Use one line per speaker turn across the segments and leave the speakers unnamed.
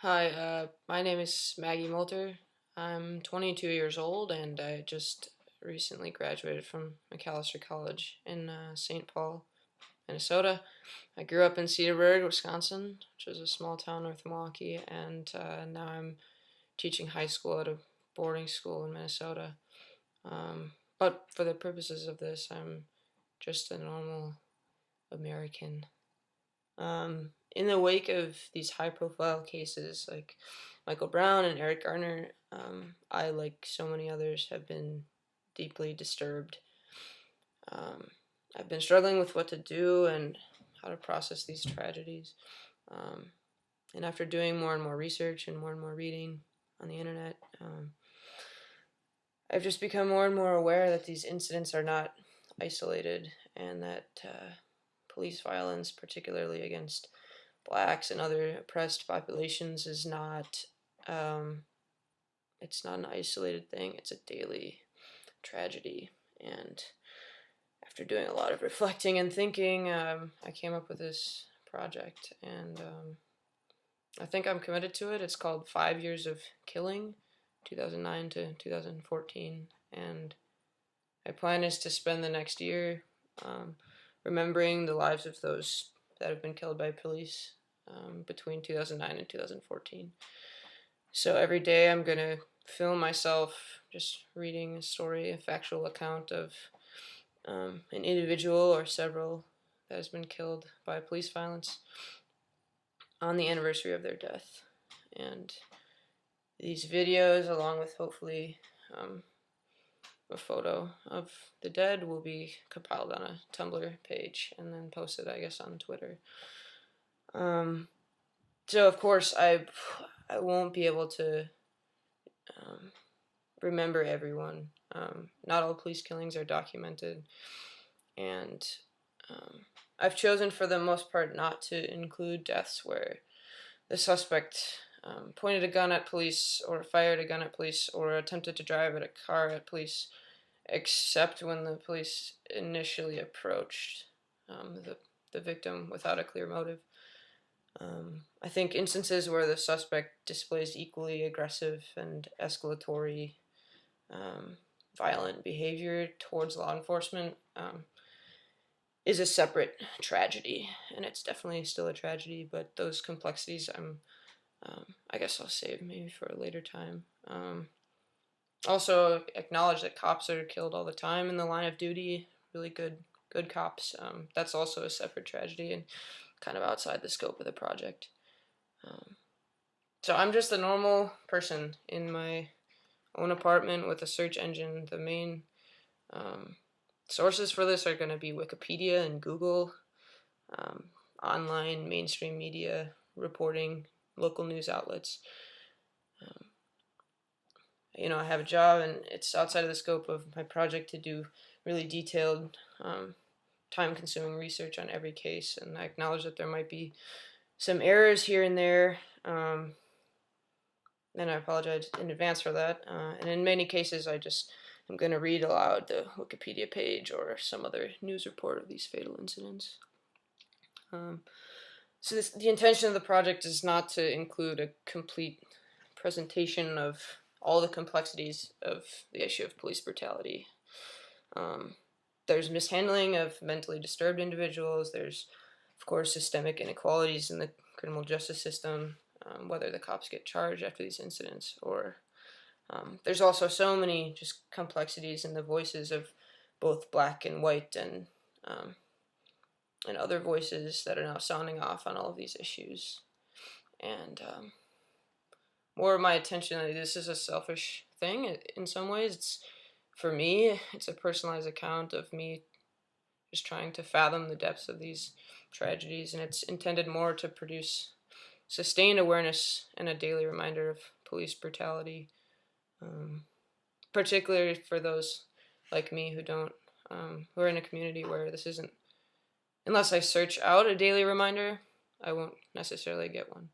Hi, my name is Maggie Molter. I'm 22 years old and I just recently graduated from Macalester College in St. Paul, Minnesota. I grew up in Cedarburg, Wisconsin, which is a small town north of Milwaukee, and now I'm teaching high school at a boarding school in Minnesota. But for the purposes of this, I'm just a normal American. In the wake of these high profile cases like Michael Brown and Eric Garner, I, like so many others, have been deeply disturbed. Um, I've been struggling with what to do and how to process these tragedies. Um, and after doing more and more research and more reading on the internet, I've just become more and more aware that these incidents are not isolated and that police violence, particularly against blacks and other oppressed populations, is not it's not an isolated thing. It's a daily tragedy. And after doing a lot of reflecting and thinking, I came up with this project, and I think I'm committed to it. It's called 5 Years of Killing, 2009 to 2014, and my plan is to spend the next year um, remembering the lives of those that have been killed by police between 2009 and 2014. So every day I'm going to film myself just reading a story, a factual account of an individual or several that has been killed by police violence on the anniversary of their death. And these videos, along with hopefully a photo of the dead, will be compiled on a Tumblr page and then posted, I guess, on Twitter. So of course I won't be able to remember everyone. Not all police killings are documented, and I've chosen for the most part not to include deaths where the suspect pointed a gun at police or fired a gun at police or attempted to drive a car at police, except when the police initially approached the victim without a clear motive. I think instances where the suspect displays equally aggressive and escalatory violent behavior towards law enforcement is a separate tragedy, and it's definitely still a tragedy, but those complexities I guess I'll save maybe for a later time. Also acknowledge that cops are killed all the time in the line of duty, really good cops. That's also a separate tragedy and kind of outside the scope of the project. So I'm just a normal person in my own apartment with a search engine. The main sources for this are going to be Wikipedia and Google, online mainstream media reporting, local news outlets. I have a job, and it's outside of the scope of my project to do really detailed, time-consuming research on every case, and I acknowledge that there might be some errors here and there, and I apologize in advance for that. And in many cases, I'm going to read aloud the Wikipedia page or some other news report of these fatal incidents. The intention of the project is not to include a complete presentation of all the complexities of the issue of police brutality. There's mishandling of mentally disturbed individuals. There's, of course, systemic inequalities in the criminal justice system, whether the cops get charged after these incidents, or there's also so many just complexities in the voices of both black and white and other voices that are now sounding off on all of these issues. And more of my attention, this is a selfish thing in some ways. For me, it's a personalized account of me just trying to fathom the depths of these tragedies, and it's intended more to produce sustained awareness and a daily reminder of police brutality, particularly for those like me who are in a community where this isn't, unless I search out a daily reminder, I won't necessarily get one.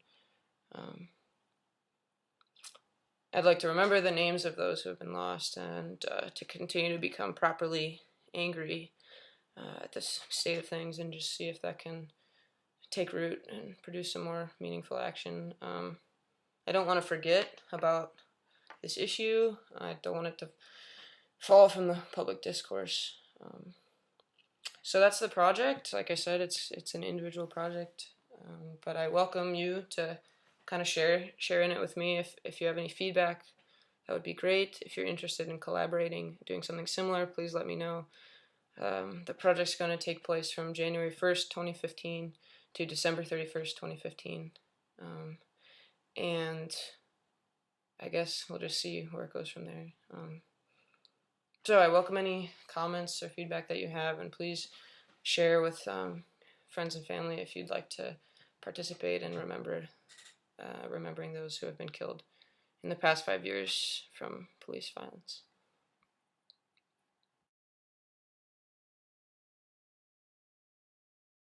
I'd like to remember the names of those who have been lost, and to continue to become properly angry at this state of things, and just see if that can take root and produce some more meaningful action. I don't want to forget about this issue. I don't want it to fall from the public discourse. So that's the project. Like I said, it's an individual project, but I welcome you to kind of share in it with me. If you have any feedback, that would be great. If you're interested in collaborating, doing something similar, please let me know. The project's going to take place from January 1st, 2015 to December 31st, 2015. And I guess we'll just see where it goes from there. So I welcome any comments or feedback that you have, and please share with friends and family if you'd like to participate in remembering those who have been killed in the past 5 years from police violence.